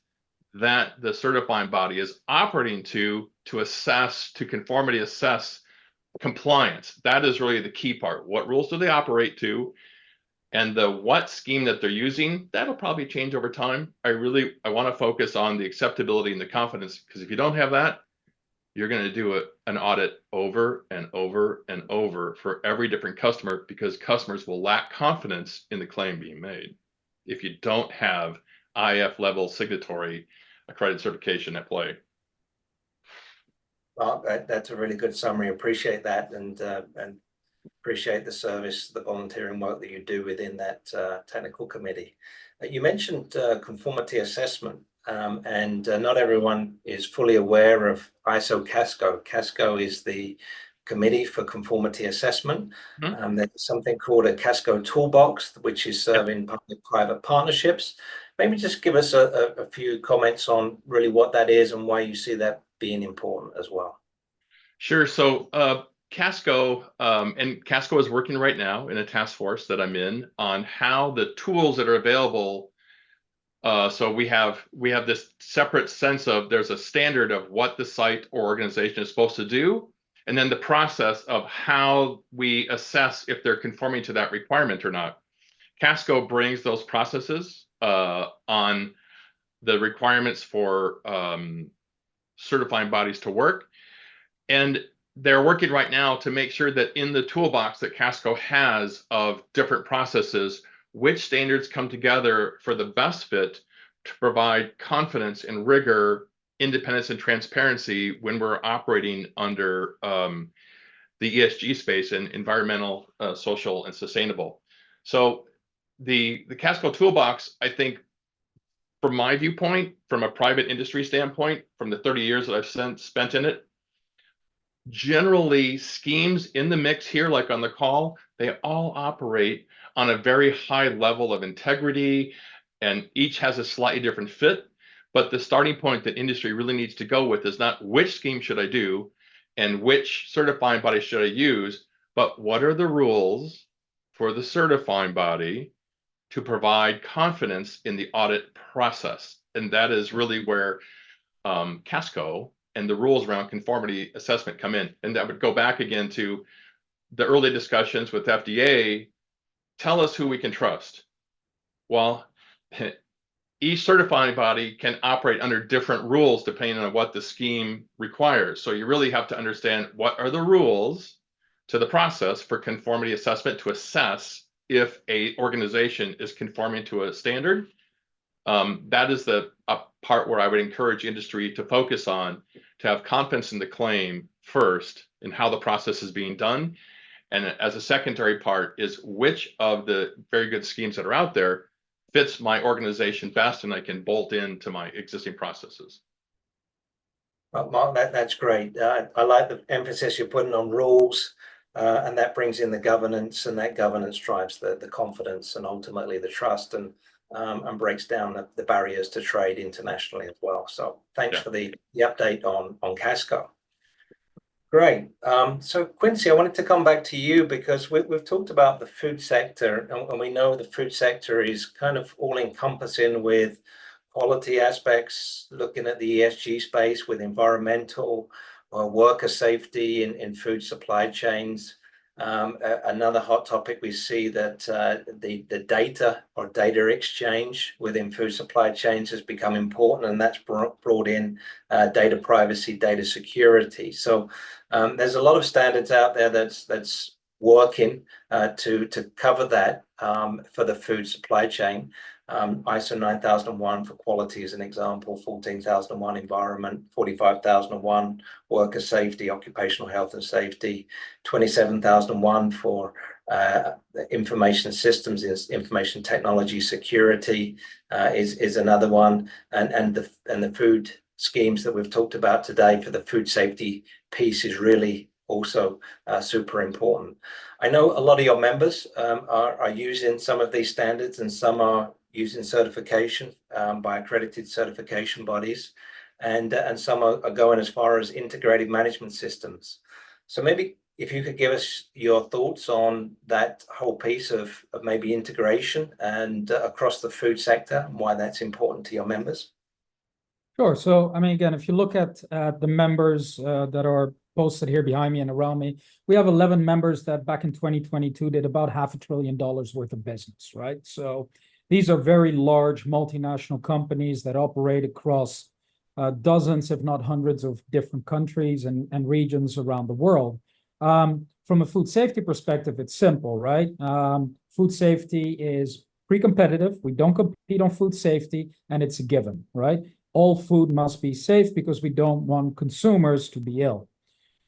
that the certifying body is operating to assess, to conformity assess compliance? That is really the key part. What rules do they operate to? And the what scheme that they're using, that'll probably change over time. I want to focus on the acceptability and the confidence, because if you don't have that, you're going to do an audit over and over and over for every different customer, because customers will lack confidence in the claim being made if you don't have IF level signatory accredited certification at play. Mark, that's a really good summary. Appreciate that, and appreciate the service, the volunteering work that you do within that technical committee. You mentioned conformity assessment, and not everyone is fully aware of ISO CASCO. CASCO is the Committee for Conformity Assessment. There's something called a CASCO toolbox, which is serving public-private partnerships. Maybe just give us a few comments on really what that is and why you see that being important as well. Sure. So CASCO, and CASCO is working right now in a task force that I'm in on how the tools that are available. So we have this separate sense of there's a standard of what the site or organization is supposed to do, and then the process of how we assess if they're conforming to that requirement or not. CASCO brings those processes on the requirements for certifying bodies to work. And they're working right now to make sure that in the toolbox that CASCO has of different processes, which standards come together for the best fit to provide confidence and rigor, independence and transparency when we're operating under the ESG space and environmental, social, and sustainable. So the CASCO toolbox, I think, from my viewpoint, from a private industry standpoint, from the 30 years that I've spent in it, generally schemes in the mix here, like on the call, they all operate on a very high level of integrity, and each has a slightly different fit. But the starting point that industry really needs to go with is not which scheme should I do and which certifying body should I use, but what are the rules for the certifying body to provide confidence in the audit process. And that is really where CASCO and the rules around conformity assessment come in. And that would go back again to the early discussions with FDA. Tell us who we can trust. Well, each certifying body can operate under different rules depending on what the scheme requires. So you really have to understand what are the rules to the process for conformity assessment to assess if a organization is conforming to a standard. That is a part where I would encourage industry to focus on, to have confidence in the claim first and how the process is being done. And as a secondary part is which of the very good schemes that are out there fits my organization best and I can bolt into my existing processes. Well, Mark, that's great. I like the emphasis you're putting on rules, and that brings in the governance, and that governance drives the confidence and ultimately the trust, and breaks down the barriers to trade internationally as well. So thanks for the update on CASCO. Great. So Quincy, I wanted to come back to you because we've talked about the food sector, and we know the food sector is kind of all encompassing with quality aspects, looking at the ESG space with environmental, worker safety in food supply chains. Another hot topic we see that the data or data exchange within food supply chains has become important, and that's brought in data privacy, data security. So there's a lot of standards out there that's working to cover that for the food supply chain. ISO 9001 for quality is an example, 14001 environment, 45001 worker safety, occupational health and safety, 27001 for Information systems, information technology security is another one, and the food schemes that we've talked about today for the food safety piece is really also super important. I know a lot of your members are using some of these standards, and some are using certification by accredited certification bodies, and some are going as far as integrated management systems. So maybe if you could give us your thoughts on that whole piece of maybe integration and across the food sector, and why that's important to your members. Sure. So, I mean, again, if you look at the members that are posted here behind me and around me, we have 11 members that back in 2022 did about $500 billion worth of business, right? So these are very large multinational companies that operate across dozens, if not hundreds of different countries and regions around the world. From a food safety perspective, it's simple, right? Food safety is pre-competitive. We don't compete on food safety, and it's a given, right? All food must be safe because we don't want consumers to be ill.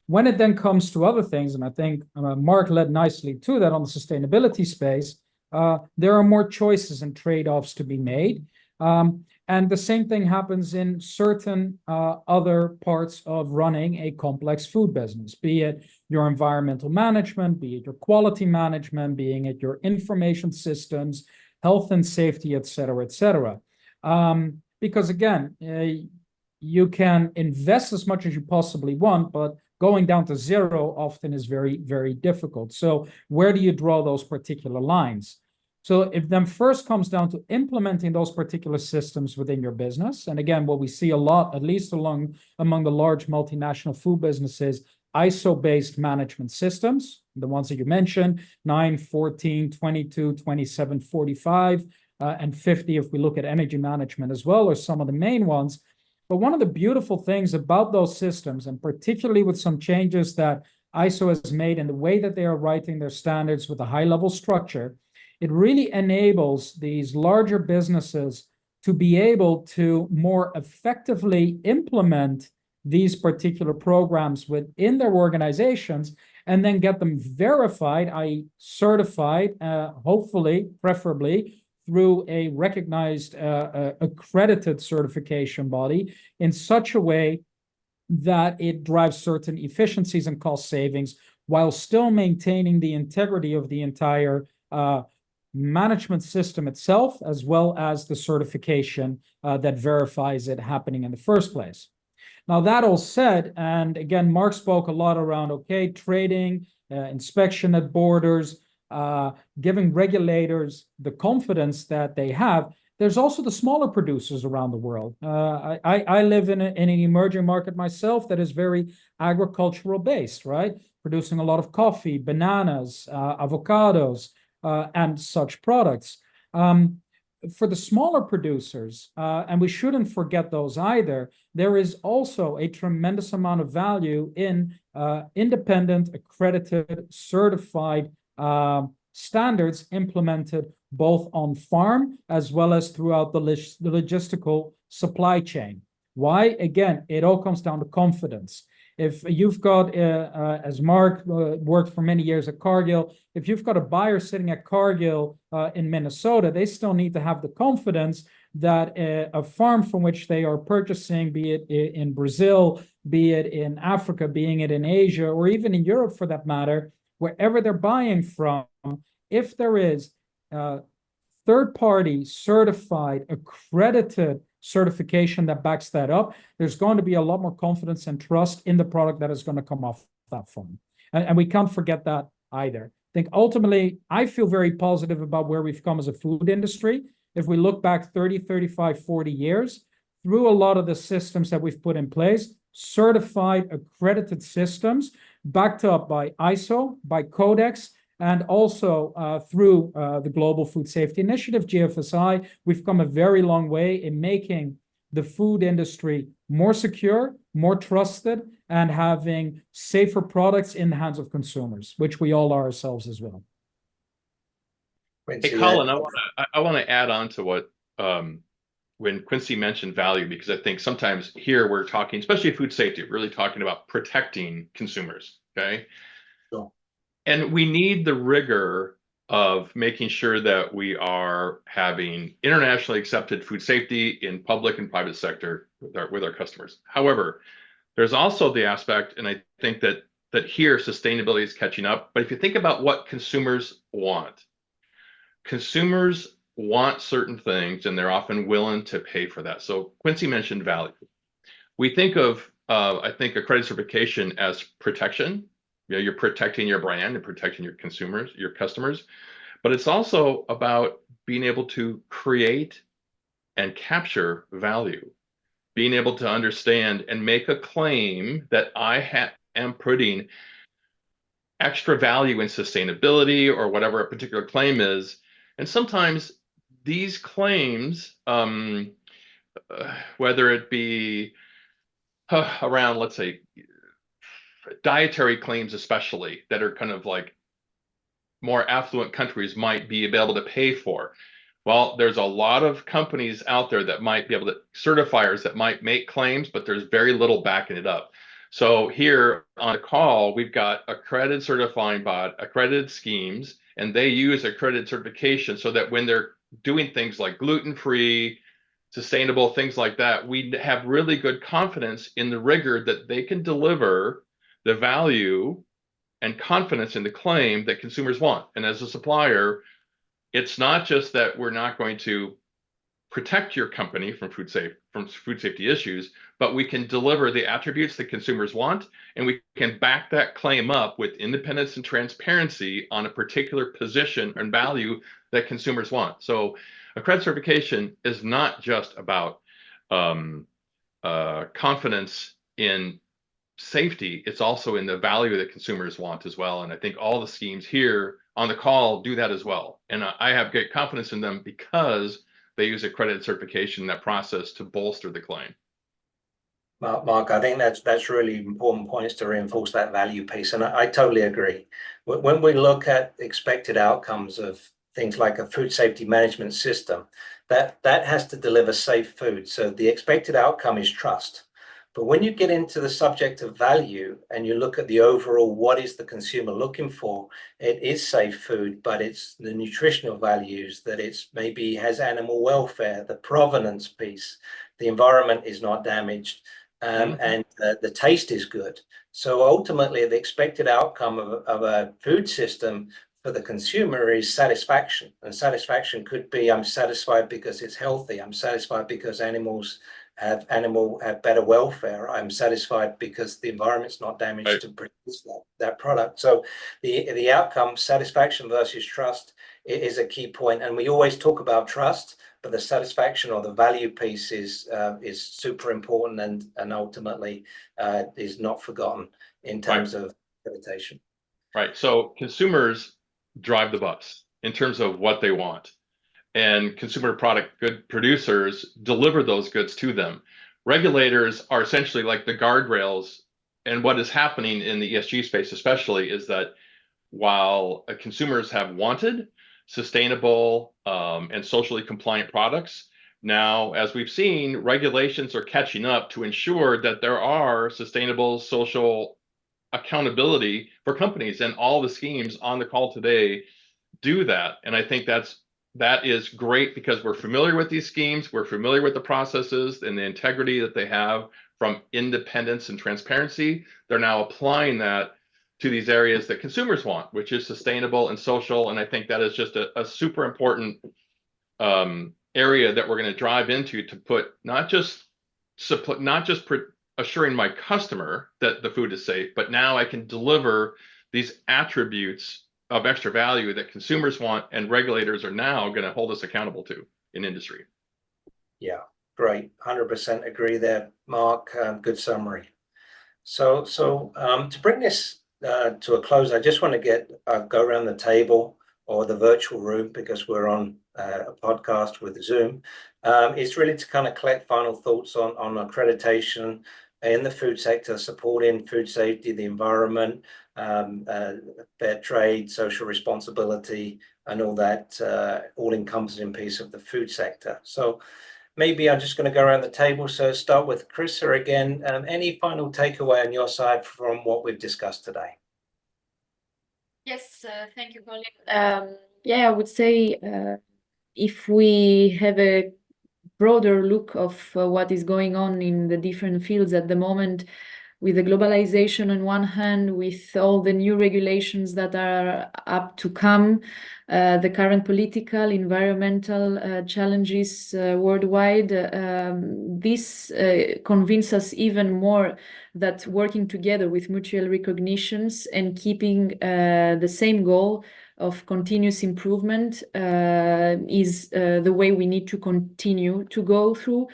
When it then comes to other things, and I think Mark led nicely to that on the sustainability space, there are more choices and trade-offs to be made. And the same thing happens in certain other parts of running a complex food business, be it your environmental management, be it your quality management, being it your information systems, health and safety, et cetera, et cetera. Because again, you can invest as much as you possibly want, but going down to zero often is very, very difficult. So where do you draw those particular lines? So it then first comes down to implementing those particular systems within your business. And again, what we see a lot, at least among the large multinational food businesses, ISO-based management systems, the ones that you mentioned, 9, 14, 22, 27, 45, and 50, if we look at energy management as well, are some of the main ones. But one of the beautiful things about those systems, and particularly with some changes that ISO has made in the way that they are writing their standards with a high-level structure, it really enables these larger businesses to be able to more effectively implement these particular programs within their organizations and then get them verified, i.e. certified, hopefully, preferably, through a recognized accredited certification body in such a way that it drives certain efficiencies and cost savings while still maintaining the integrity of the entire management system itself, as well as the certification that verifies it happening in the first place. Now, that all said, and again, Mark spoke a lot around, okay, trading, inspection at borders, giving regulators the confidence that they have. There's also the smaller producers around the world. I live in an emerging market myself that is very agricultural based, right? Producing a lot of coffee, bananas, avocados, and such products. For the smaller producers, and we shouldn't forget those either, there is also a tremendous amount of value in independent, accredited, certified standards implemented both on farm as well as throughout the logistical supply chain. Why? Again, it all comes down to confidence. If you've got, as Mark worked for many years at Cargill, if you've got a buyer sitting at Cargill in Minnesota, they still need to have the confidence that a farm from which they are purchasing, be it in Brazil, be it in Africa, being it in Asia, or even in Europe for that matter, wherever they're buying from, if there is third-party certified, accredited certification that backs that up, there's going to be a lot more confidence and trust in the product that is going to come off that farm. And we can't forget that either. I think ultimately, I feel very positive about where we've come as a food industry. If we look back 30, 35, 40 years, through a lot of the systems that we've put in place, certified, accredited systems, backed up by ISO, by Codex, and also through the Global Food Safety Initiative, GFSI, we've come a very long way in making the food industry more secure, more trusted, and having safer products in the hands of consumers, which we all are ourselves as well. Hey, Colin, I want to add on to what when Quincy mentioned value, because I think sometimes here we're talking, especially food safety, really talking about protecting consumers, okay? Sure. And we need the rigor of making sure that we are having internationally accepted food safety in public and private sector with our customers. However, there's also the aspect, and I think that here sustainability is catching up. But if you think about what consumers want certain things, and they're often willing to pay for that. So Quincy mentioned value. We think of, I think, accredited certification as protection. You're protecting your brand and protecting your consumers, your customers. But it's also about being able to create and capture value, being able to understand and make a claim that I am putting extra value in sustainability or whatever a particular claim is. And sometimes these claims, whether it be around, let's say, dietary claims, especially that are kind of like more affluent countries might be able to pay for. Well, there's a lot of companies out there that might be able to, certifiers that might make claims, but there's very little backing it up. So here on the call, we've got accredited certifying accredited schemes, and they use accredited certification so that when they're doing things like gluten-free, sustainable, things like that, we have really good confidence in the rigor that they can deliver the value and confidence in the claim that consumers want. And as a supplier, it's not just that we're not going to protect your company from food safety issues, but we can deliver the attributes that consumers want, and we can back that claim up with independence and transparency on a particular position and value that consumers want. So accredited certification is not just about confidence in safety, it's also in the value that consumers want as well. And I think all the schemes here on the call do that as well. And I have great confidence in them because they use accredited certification in that process to bolster the claim. Mark, I think that's really important points to reinforce that value piece. And I totally agree. When we look at expected outcomes of things like a food safety management system, that has to deliver safe food. So the expected outcome is trust. But when you get into the subject of value and you look at the overall, what is the consumer looking for? It is safe food, but it's the nutritional values, that it's maybe has animal welfare, the provenance piece, the environment is not damaged, and the taste is good. So ultimately, the expected outcome of a food system for the consumer is satisfaction. And satisfaction could be, I'm satisfied because it's healthy. I'm satisfied because animals have better welfare. I'm satisfied because the environment's not damaged to produce that product. So the outcome, satisfaction versus trust, is a key point. And we always talk about trust, but the satisfaction or the value piece is super important and ultimately is not forgotten in terms of accreditation. Right. So consumers drive the bus in terms of what they want, and consumer product good producers deliver those goods to them. Regulators are essentially like the guardrails. And what is happening in the ESG space especially is that while consumers have wanted sustainable and socially compliant products, now, as we've seen, regulations are catching up to ensure that there are sustainable social accountability for companies, and all the schemes on the call today do that. And I think that is great because we're familiar with these schemes, we're familiar with the processes and the integrity that they have from independence and transparency. They're now applying that to these areas that consumers want, which is sustainable and social. And I think that is just a super important area that we're going to drive into to put not just assuring my customer that the food is safe, but now I can deliver these attributes of extra value that consumers want, and regulators are now going to hold us accountable to in industry. Yeah, great. 100% agree there, Mark. Good summary. So to bring this to a close, I just want to go around the table or the virtual room, because we're on a podcast with Zoom. It's really to kind of collect final thoughts on accreditation in the food sector, supporting food safety, the environment, fair trade, social responsibility, and all that all-encompassing piece of the food sector. So maybe I'm just going to go around the table. So start with Chryssa again. Any final takeaway on your side from what we've discussed today? Yes, thank you, Colin. Yeah, I would say if we have a broader look of what is going on in the different fields at the moment, with the globalization on one hand, with all the new regulations that are up to come, the current political, environmental challenges worldwide, this convinces us even more that working together with mutual recognitions and keeping the same goal of continuous improvement is the way we need to continue to go through.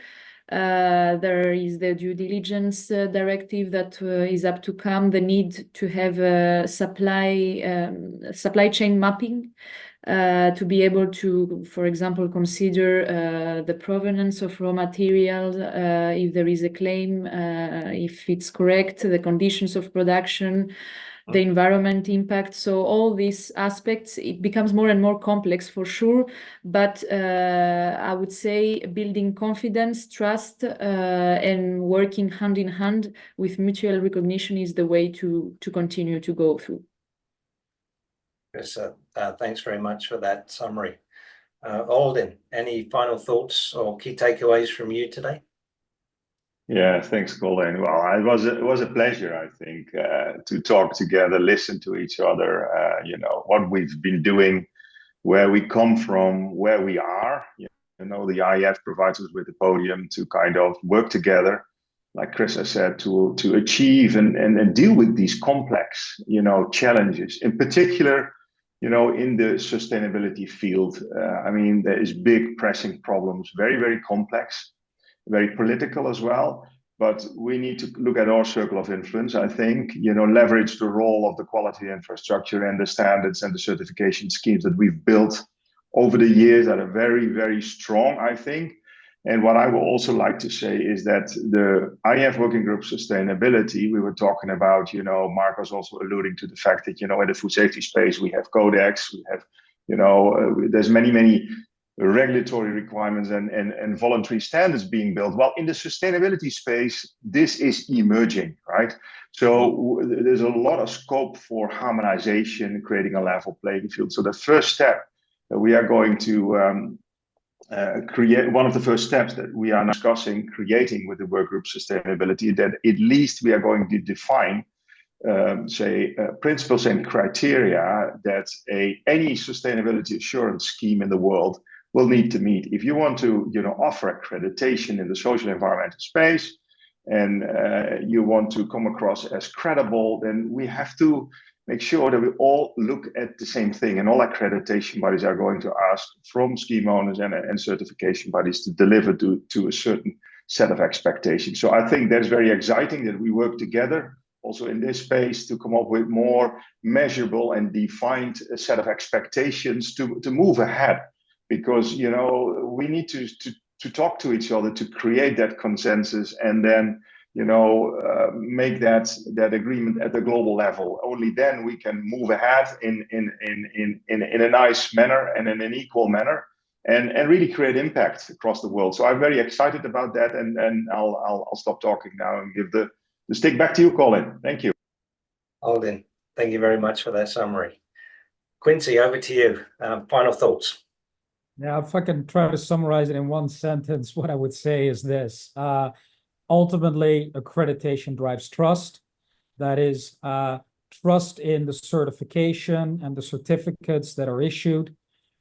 There is the due diligence directive that is up to come, the need to have a supply chain mapping to be able to, for example, consider the provenance of raw materials, if there is a claim, if it's correct, the conditions of production, the environment impact. So all these aspects, it becomes more and more complex for sure. But I would say building confidence, trust, and working hand in hand with mutual recognition is the way to continue to go through. Chryssa, thanks very much for that summary. Aldin, any final thoughts or key takeaways from you today? Yeah, thanks, Colin. Well, it was a pleasure, I think, to talk together, listen to each other, what we've been doing, where we come from, where we are. The IF provides us with a podium to kind of work together, like Chryssa said, to achieve and deal with these complex, challenges. In particular, in the sustainability field, there is big pressing problems, very, very complex, very political as well. But we need to look at our circle of influence, I think, leverage the role of the quality infrastructure and the standards and the certification schemes that we've built over the years that are very, very strong, I think. And what I would also like to say is that the IF Working Group Sustainability, we were talking about, Mark was also alluding to the fact that, in the food safety space, we have Codex, we have, there's many regulatory requirements and voluntary standards being built. Well, in the sustainability space, this is emerging, right? So there's a lot of scope for harmonization, creating a level playing field. So the first step that we are going to create, one of the first steps that we are discussing creating with the work group sustainability, that at least we are going to define principles and criteria that any sustainability assurance scheme in the world will need to meet. If you want to offer accreditation in the social environmental space and you want to come across as credible, then we have to make sure that we all look at the same thing, and all accreditation bodies are going to ask from scheme owners and certification bodies to deliver to a certain set of expectations. So I think that's very exciting that we work together also in this space to come up with more measurable and defined set of expectations to move ahead, because we need to talk to each other to create that consensus and then make that agreement at the global level. Only then we can move ahead in a nice manner and in an equal manner and really create impact across the world. So I'm very excited about that, and I'll stop talking now and give the stick back to you, Colin. Thank you. Aldin, thank you very much for that summary. Quincy, over to you. Final thoughts. Yeah, if I can try to summarize it in one sentence, what I would say is this. Ultimately, accreditation drives trust. That is trust in the certification and the certificates that are issued.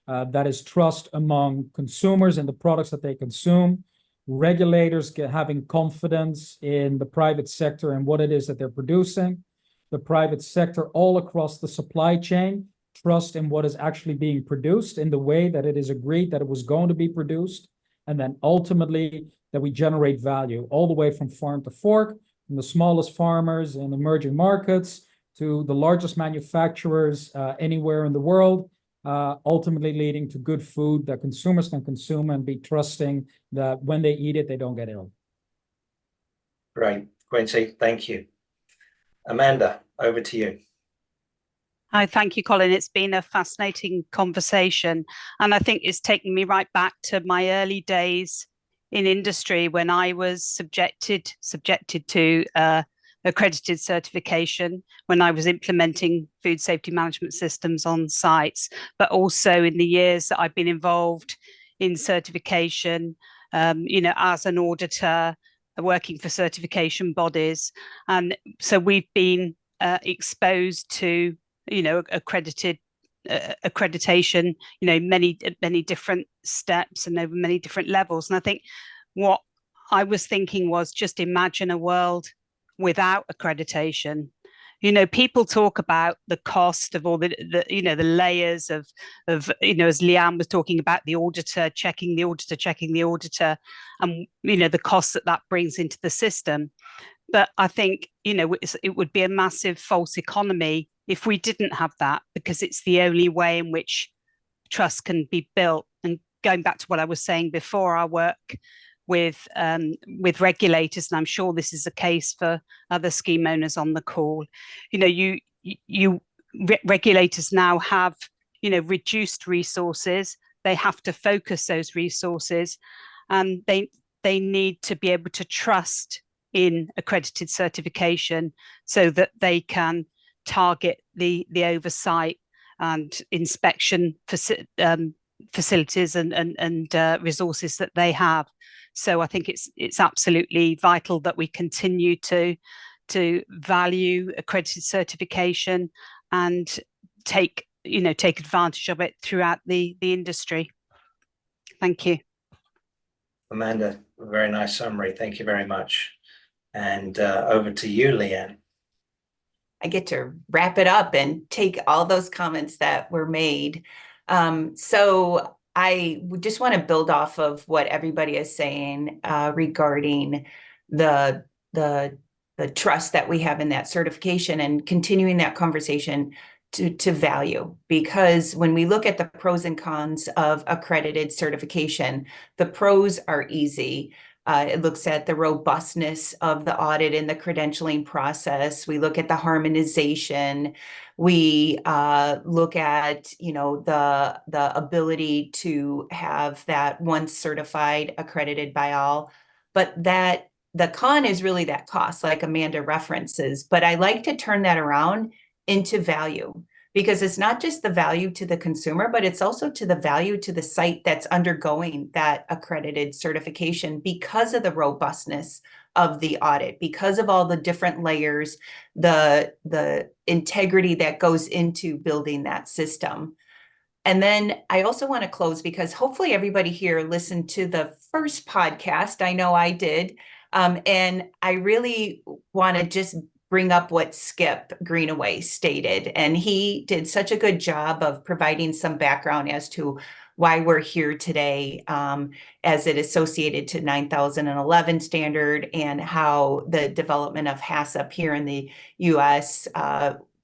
That is trust among consumers and the products that they consume. Regulators having confidence in the private sector and what it is that they're producing. The private sector all across the supply chain, trust in what is actually being produced in the way that it is agreed that it was going to be produced. And then ultimately that we generate value all the way from farm to fork, from the smallest farmers in emerging markets to the largest manufacturers anywhere in the world, ultimately leading to good food that consumers can consume and be trusting that when they eat it, they don't get ill. Great, Quincy, thank you. Amanda, over to you. Hi, thank you, Colin. It's been a fascinating conversation. And I think it's taken me right back to my early days in industry when I was subjected to accredited certification when I was implementing food safety management systems on sites, but also in the years that I've been involved in certification, as an auditor, working for certification bodies. And so we've been exposed to, accreditation, many different steps and over many different levels. And I think what I was thinking was, just imagine a world without accreditation. People talk about the cost of all the layers of as Leann was talking about, the auditor checking the auditor, and the cost that brings into the system. But I think it would be a massive false economy if we didn't have that, because it's the only way in which trust can be built. And going back to what I was saying before, our work with regulators, and I'm sure this is the case for other scheme owners on the call. Regulators now have reduced resources. They have to focus those resources, and they need to be able to trust in accredited certification so that they can target the oversight and inspection facilities and resources that they have. So I think it's absolutely vital that we continue to value accredited certification and take advantage of it throughout the industry. Thank you. Amanda, a very nice summary. Thank you very much. And over to you, Leann. I get to wrap it up and take all those comments that were made. So I just want to build off of what everybody is saying regarding the trust that we have in that certification, and continuing that conversation to value. Because when we look at the pros and cons of accredited certification, the pros are easy. It looks at the robustness of the audit and the credentialing process. We look at the harmonization. We look at, the ability to have that once certified, accredited by all. But that the con is really that cost, like Amanda references. But I like to turn that around into value, because it's not just the value to the consumer, but it's also to the value to the site that's undergoing that accredited certification, because of the robustness of the audit, because of all the different layers, the integrity that goes into building that system. And then I also want to close, because hopefully everybody here listened to the first podcast. I know I did. And I really want to just bring up what Skip Greenaway stated. And he did such a good job of providing some background as to why we're here today, as it associated to 9011 standard, and how the development of HACCP here in the US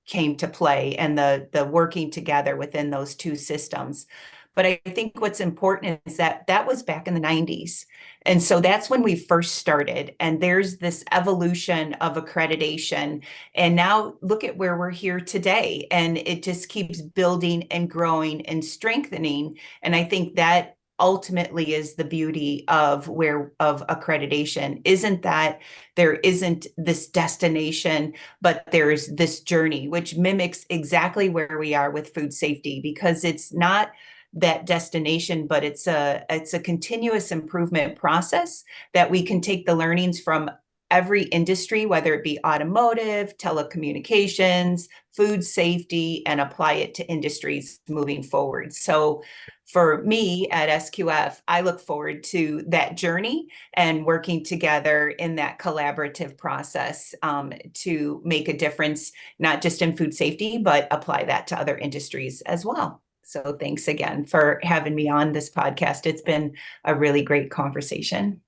came to play, and the working together within those two systems. But I think what's important is that was back in the 90s. And so that's when we first started. And there's this evolution of accreditation. And now look at where we're here today. And it just keeps building and growing and strengthening. And I think that ultimately is the beauty of accreditation, isn't that there isn't this destination, but there's this journey, which mimics exactly where we are with food safety, because it's not that destination, but it's a continuous improvement process that we can take the learnings from every industry, whether it be automotive, telecommunications, food safety, and apply it to industries moving forward. So for me at SQF, I look forward to that journey and working together in that collaborative process to make a difference, not just in food safety, but apply that to other industries as well. So thanks again for having me on this podcast. It's been a really great conversation.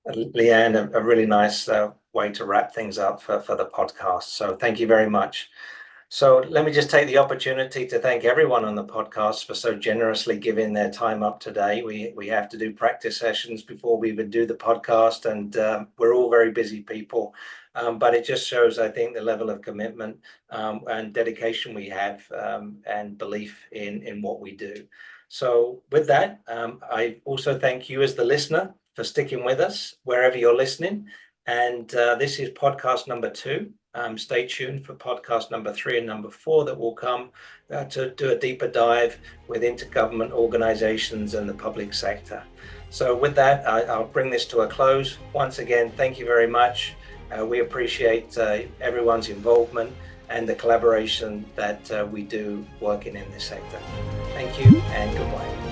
Leann, a really nice way to wrap things up for the podcast. So thank you very much. So let me just take the opportunity to thank everyone on the podcast for so generously giving their time up today. We have to do practice sessions before we even do the podcast, and we're all very busy people. But it just shows, I think, the level of commitment and dedication we have, and belief in what we do. So with that, I also thank you as the listener for sticking with us wherever you're listening. And this is podcast number 2. Stay tuned for podcast number 3 and number 4 that will come to do a deeper dive with intergovernment organizations and the public sector. So with that, I'll bring this to a close. Once again, thank you very much. We appreciate everyone's involvement and the collaboration that we do working in this sector. Thank you and goodbye.